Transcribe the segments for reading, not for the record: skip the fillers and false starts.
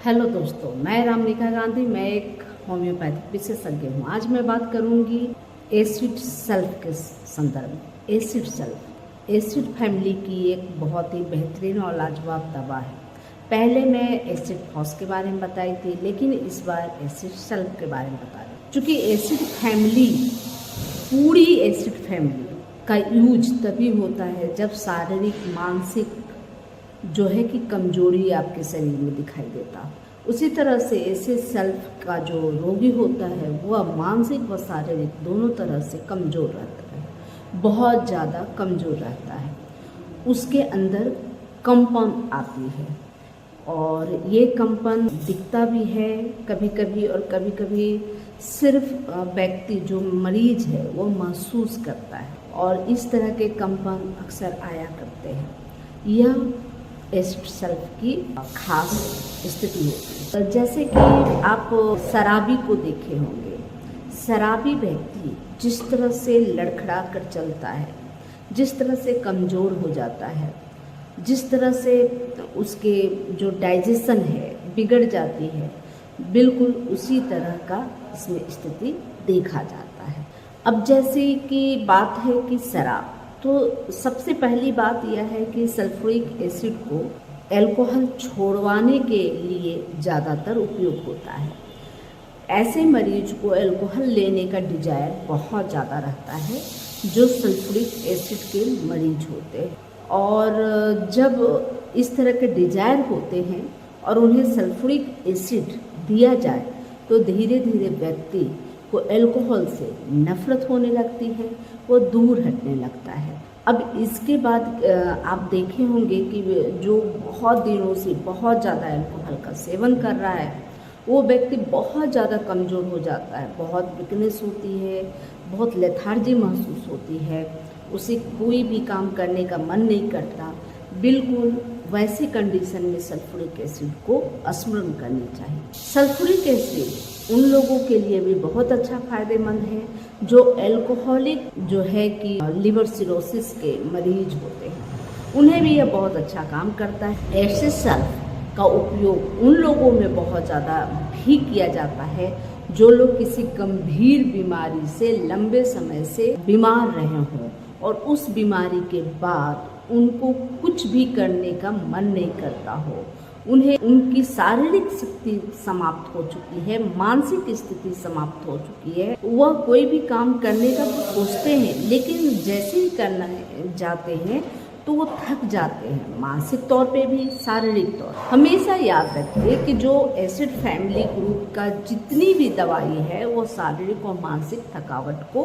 Hello दोस्तों, मैं रामनिका गांधी। मैं एक होम्योपैथिक विशेषज्ञ हूँ। आज मैं बात करूँगी एसिड सल्फ के संदर्भ में। एसिड फैमिली की एक बहुत ही बेहतरीन और लाजवाब दवा है। पहले मैं एसिड फॉस के बारे में बताई थी, लेकिन इस बार एसिड सल्फ के बारे में बता रही हूँ। चूँकि एसिड फैमिली, पूरी एसिड फैमिली का यूज तभी होता है जब शारीरिक मानसिक जो है कि कमजोरी आपके शरीर में दिखाई देता। उसी तरह से एसिड सल्फ का जो रोगी होता है वह मानसिक व शारीरिक दोनों तरह से कमज़ोर रहता है, बहुत ज़्यादा कमज़ोर रहता है। उसके अंदर कंपन आती है और ये कंपन दिखता भी है कभी कभी, और कभी कभी सिर्फ व्यक्ति जो मरीज है वो महसूस करता है, और इस तरह के कंपन अक्सर आया करते हैं। यह एसिड सल्फ की खास स्थिति होती है। जैसे कि आप शराबी को देखे होंगे, शराबी व्यक्ति जिस तरह से लड़खड़ा कर चलता है, जिस तरह से कमज़ोर हो जाता है, जिस तरह से उसके जो डाइजेशन है बिगड़ जाती है, बिल्कुल उसी तरह का इसमें स्थिति देखा जाता है। अब जैसे कि बात है कि शराब, तो सबसे पहली बात यह है कि सल्फ्यूरिक एसिड को अल्कोहल छोड़वाने के लिए ज़्यादातर उपयोग होता है। ऐसे मरीज को अल्कोहल लेने का डिजायर बहुत ज़्यादा रहता है जो सल्फ्यूरिक एसिड के मरीज होते हैं, और जब इस तरह के डिजायर होते हैं और उन्हें सल्फ्यूरिक एसिड दिया जाए तो धीरे धीरे व्यक्ति को अल्कोहल से नफरत होने लगती है, वो दूर हटने लगता है। अब इसके बाद आप देखे होंगे कि जो बहुत दिनों से बहुत ज़्यादा अल्कोहल का सेवन कर रहा है वो व्यक्ति बहुत ज़्यादा कमज़ोर हो जाता है, बहुत वीकनेस होती है, बहुत लेथार्जी महसूस होती है, उसे कोई भी काम करने का मन नहीं करता। बिल्कुल वैसी कंडीशन में सल्फ्यूरिक एसिड को स्मरण करनी चाहिए। सल्फ्यूरिक एसिड उन लोगों के लिए भी बहुत अच्छा फायदेमंद है जो अल्कोहलिक जो है कि लिवर सिरोसिस के मरीज होते हैं, उन्हें भी यह बहुत अच्छा काम करता है। एसिड सल्फ का उपयोग उन लोगों में बहुत ज़्यादा भी किया जाता है जो लोग किसी गंभीर बीमारी से लंबे समय से बीमार रहे हों और उस बीमारी के बाद उनको कुछ भी करने का मन नहीं करता हो, उन्हें उनकी शारीरिक शक्ति समाप्त हो चुकी है, मानसिक स्थिति समाप्त हो चुकी है, वह कोई भी काम करने का तो सोचते हैं लेकिन जैसे ही करना जाते हैं तो वो थक जाते हैं, मानसिक तौर पे भी शारीरिक तौर। हमेशा याद रखिए कि जो एसिड फैमिली ग्रुप का जितनी भी दवाई है वो शारीरिक और मानसिक थकावट को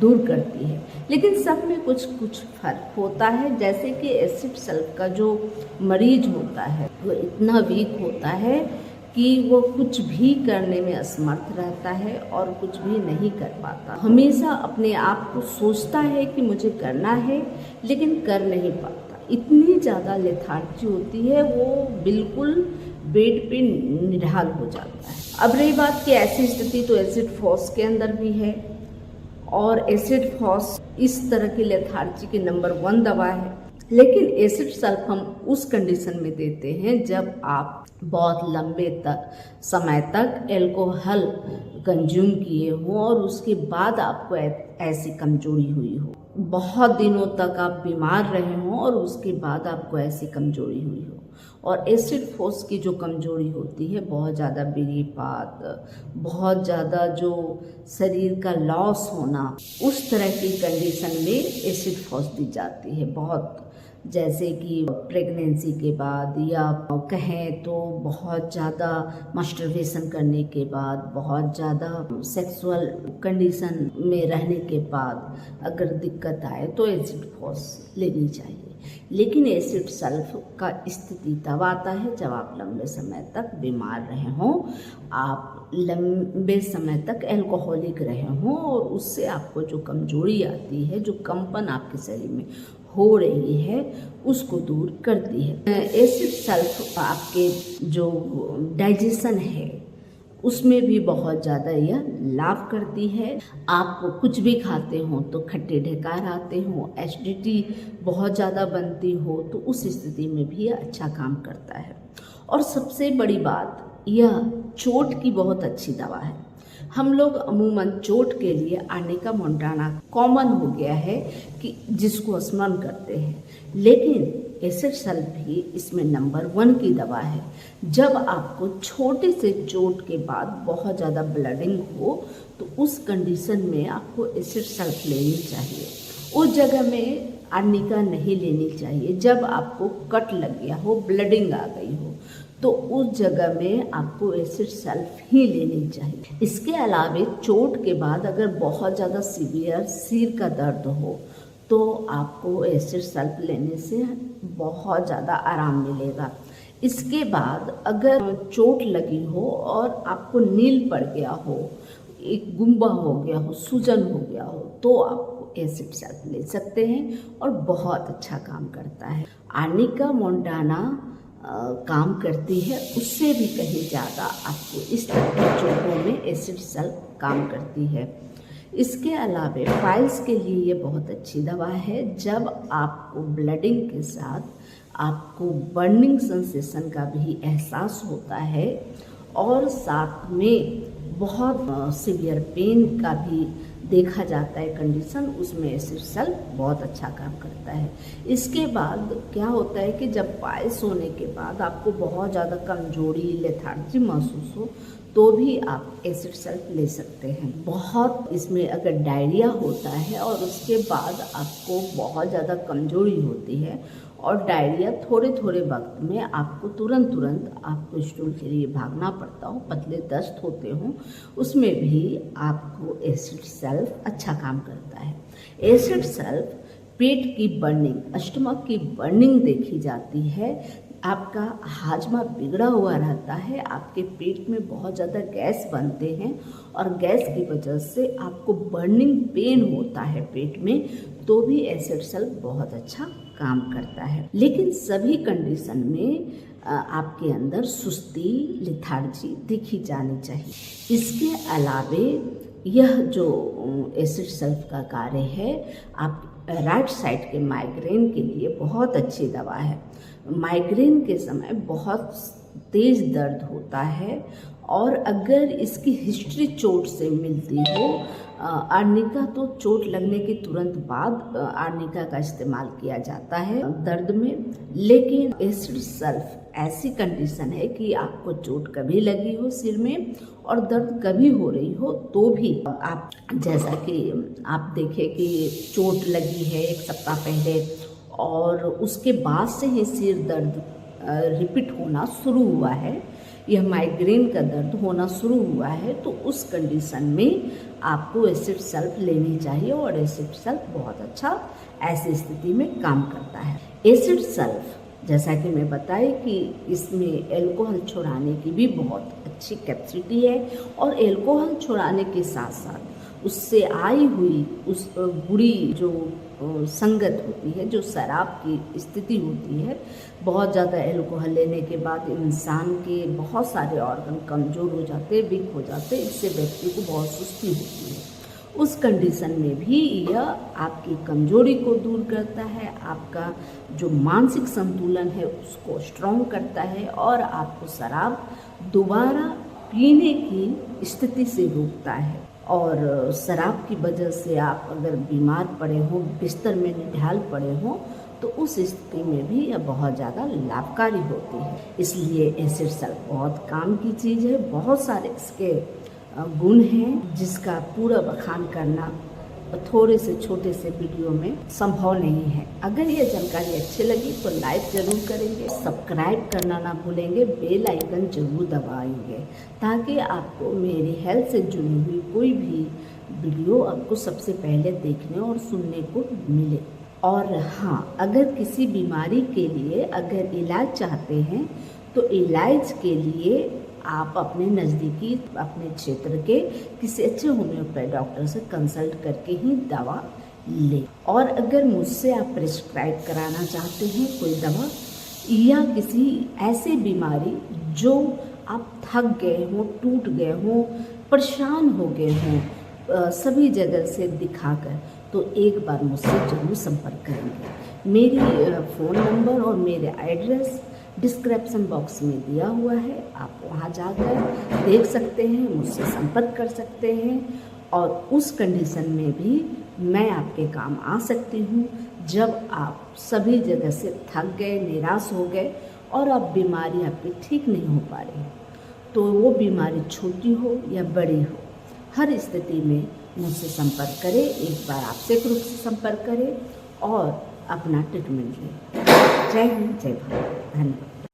दूर करती है, लेकिन सब में कुछ कुछ फर्क होता है। जैसे कि एसिड सल्फ का जो मरीज होता है वो इतना वीक होता है कि वो कुछ भी करने में असमर्थ रहता है और कुछ भी नहीं कर पाता। हमेशा अपने आप को सोचता है कि मुझे करना है लेकिन कर नहीं पाता, इतनी ज़्यादा लेथार्जी होती है, वो बिल्कुल बेड पे निढाल हो जाता है। अब रही बात कि ऐसी स्थिति तो एसिड फॉस के अंदर भी है, और एसिड फॉस इस तरह की लेथार्जी की नंबर 1 दवा है। लेकिन एसिड सल्फ हम उस कंडीशन में देते हैं जब आप बहुत लंबे समय तक अल्कोहल कंज्यूम किए हो और उसके बाद आपको ऐसी कमजोरी हुई हो, बहुत दिनों तक आप बीमार रहे हो और उसके बाद आपको ऐसी कमजोरी हुई हो। और एसिड फोर्स की जो कमजोरी होती है, बहुत ज़्यादा बीरीपात, बहुत ज़्यादा जो शरीर का लॉस होना, उस तरह की कंडीशन में एसिड फोर्स दी जाती है। बहुत जैसे कि प्रेगनेंसी के बाद, या कहें तो बहुत ज़्यादा मास्टरबेशन करने के बाद, बहुत ज़्यादा सेक्सुअल कंडीशन में रहने के बाद अगर दिक्कत आए तो एसिड फोर्स लेनी चाहिए। लेकिन एसिड सल्फ का स्थिति तब आता है जब आप लंबे समय तक बीमार रहे हों, आप लंबे समय तक अल्कोहलिक रहे हों, और उससे आपको जो कमजोरी आती है, जो कंपन आपके शरीर में हो रही है, उसको दूर करती है। एसिड सल्फ आपके जो डाइजेशन है उसमें भी बहुत ज़्यादा यह लाभ करती है। आप कुछ भी खाते हो तो खट्टे ढेकार आते हो, एसिडिटी बहुत ज़्यादा बनती हो, तो उस स्थिति में भी यह अच्छा काम करता है। और सबसे बड़ी बात यह चोट की बहुत अच्छी दवा है। हम लोग अमूमन चोट के लिए आर्निका मोंटाना कॉमन हो गया है कि जिसको स्मरण करते हैं, लेकिन एसिड सल्फ भी इसमें नंबर 1 की दवा है। जब आपको छोटे से चोट के बाद बहुत ज़्यादा ब्लडिंग हो तो उस कंडीशन में आपको एसिड सल्फ लेनी चाहिए। उस जगह में आर्निका नहीं लेनी चाहिए। जब आपको कट लग गया हो, ब्लडिंग आ गई हो, तो उस जगह में आपको एसिड सल्फ ही लेनी चाहिए। इसके अलावा चोट के बाद अगर बहुत ज़्यादा सीवियर सिर का दर्द हो तो आपको एसिड सल्फ लेने से बहुत ज़्यादा आराम मिलेगा। इसके बाद अगर चोट लगी हो और आपको नील पड़ गया हो, एक गुम्बा हो गया हो, सूजन हो गया हो, तो आपको एसिड सल्फ ले सकते हैं और बहुत अच्छा काम करता है। आर्निका मोंटाना काम करती है, उससे भी कहीं ज़्यादा आपको इस तरह की चोटों में एसिड सल्फ काम करती है। इसके अलावा फाइल्स के लिए ये बहुत अच्छी दवा है। जब आपको ब्लडिंग के साथ आपको बर्निंग सेंसेशन का भी एहसास होता है और साथ में बहुत सीवियर पेन का भी देखा जाता है कंडीशन, उसमें एसिड सल्फ बहुत अच्छा काम करता है। इसके बाद क्या होता है कि जब पायल्स होने के बाद आपको बहुत ज़्यादा कमजोरी, लेथार्जी महसूस हो तो भी आप एसिड सल्फ ले सकते हैं। बहुत इसमें अगर डायरिया होता है और उसके बाद आपको बहुत ज़्यादा कमजोरी होती है और डायरिया थोड़े थोड़े वक्त में आपको तुरंत आपको स्टूल के लिए भागना पड़ता हो, पतले दस्त होते हों, उसमें भी आपको एसिड सल्फ अच्छा काम करता है। एसिड सल्फ पेट की बर्निंग, स्टमक की बर्निंग देखी जाती है। आपका हाजमा बिगड़ा हुआ रहता है, आपके पेट में बहुत ज़्यादा गैस बनते हैं और गैस की वजह से आपको बर्निंग पेन होता है पेट में, तो भी एसिड सल्फ बहुत अच्छा काम करता है। लेकिन सभी कंडीशन में आपके अंदर सुस्ती, लेथार्जी दिखी जानी चाहिए। इसके अलावे यह जो एसिड सल्फ का कार्य है, आप राइट साइड के माइग्रेन के लिए बहुत अच्छी दवा है। माइग्रेन के समय बहुत तेज़ दर्द होता है और अगर इसकी हिस्ट्री चोट से मिलती हो, आर्निका तो चोट लगने के तुरंत बाद आर्निका का इस्तेमाल किया जाता है दर्द में, लेकिन एसिड सल्फ ऐसी कंडीशन है कि आपको चोट कभी लगी हो सिर में और दर्द कभी हो रही हो तो भी आप, जैसा कि आप देखें कि चोट लगी है 1 सप्ताह पहले और उसके बाद से ही सिर दर्द रिपीट होना शुरू हुआ है, यह माइग्रेन का दर्द होना शुरू हुआ है, तो उस कंडीशन में आपको एसिड सल्फ लेनी चाहिए और एसिड सल्फ बहुत अच्छा ऐसी स्थिति में काम करता है। एसिड सल्फ जैसा कि मैं बताई कि इसमें एल्कोहल छुड़ाने की भी बहुत अच्छी कैपेसिटी है और एल्कोहल छुड़ाने के साथ साथ उससे आई हुई उस बुरी जो संगत होती है, जो शराब की स्थिति होती है, बहुत ज़्यादा एल्कोहल लेने के बाद इंसान के बहुत सारे ऑर्गन कमज़ोर हो जाते, वीक हो जाते, इससे व्यक्ति को बहुत सुस्ती होती है। उस कंडीशन में भी यह आपकी कमजोरी को दूर करता है, आपका जो मानसिक संतुलन है उसको स्ट्रॉन्ग करता है और आपको शराब दोबारा पीने की स्थिति से रोकता है। और शराब की वजह से आप अगर बीमार पड़े हो, बिस्तर में निढाल पड़े हो, तो उस स्थिति में भी यह बहुत ज़्यादा लाभकारी होती है। इसलिए एसिड सल्फ बहुत काम की चीज़ है। बहुत सारे इसके गुण हैं जिसका पूरा बखान करना थोड़े से छोटे से वीडियो में संभव नहीं है। अगर ये जानकारी अच्छी लगी तो लाइक ज़रूर करेंगे, सब्सक्राइब करना ना भूलेंगे, बेल आइकन जरूर दबाएंगे ताकि आपको मेरी हेल्थ से जुड़ी हुई कोई भी वीडियो आपको सबसे पहले देखने और सुनने को मिले। और हाँ, अगर किसी बीमारी के लिए अगर इलाज चाहते हैं तो इलाज के लिए आप अपने नज़दीकी, अपने क्षेत्र के किसी अच्छे होम्योपैथ डॉक्टर से कंसल्ट करके ही दवा लें। और अगर मुझसे आप प्रिस्क्राइब कराना चाहते हैं कोई दवा या किसी ऐसे बीमारी जो आप थक गए हों, टूट गए हों, परेशान हो गए हों सभी जगह से दिखाकर, तो एक बार मुझसे जरूर संपर्क करेंगे। मेरी फ़ोन नंबर और मेरे एड्रेस डिस्क्रिप्शन बॉक्स में दिया हुआ है, आप वहाँ जाकर देख सकते हैं, मुझसे संपर्क कर सकते हैं। और उस कंडीशन में भी मैं आपके काम आ सकती हूँ जब आप सभी जगह से थक गए, निराश हो गए और अब बीमारी आपकी ठीक नहीं हो पा रही, तो वो बीमारी छोटी हो या बड़ी हो, हर स्थिति में मुझसे संपर्क करें। एक बार आपसे ग्रुप से संपर्क करें और अपना ट्रीटमेंट लें। जय हिंद, जय भारत, धन्यवाद।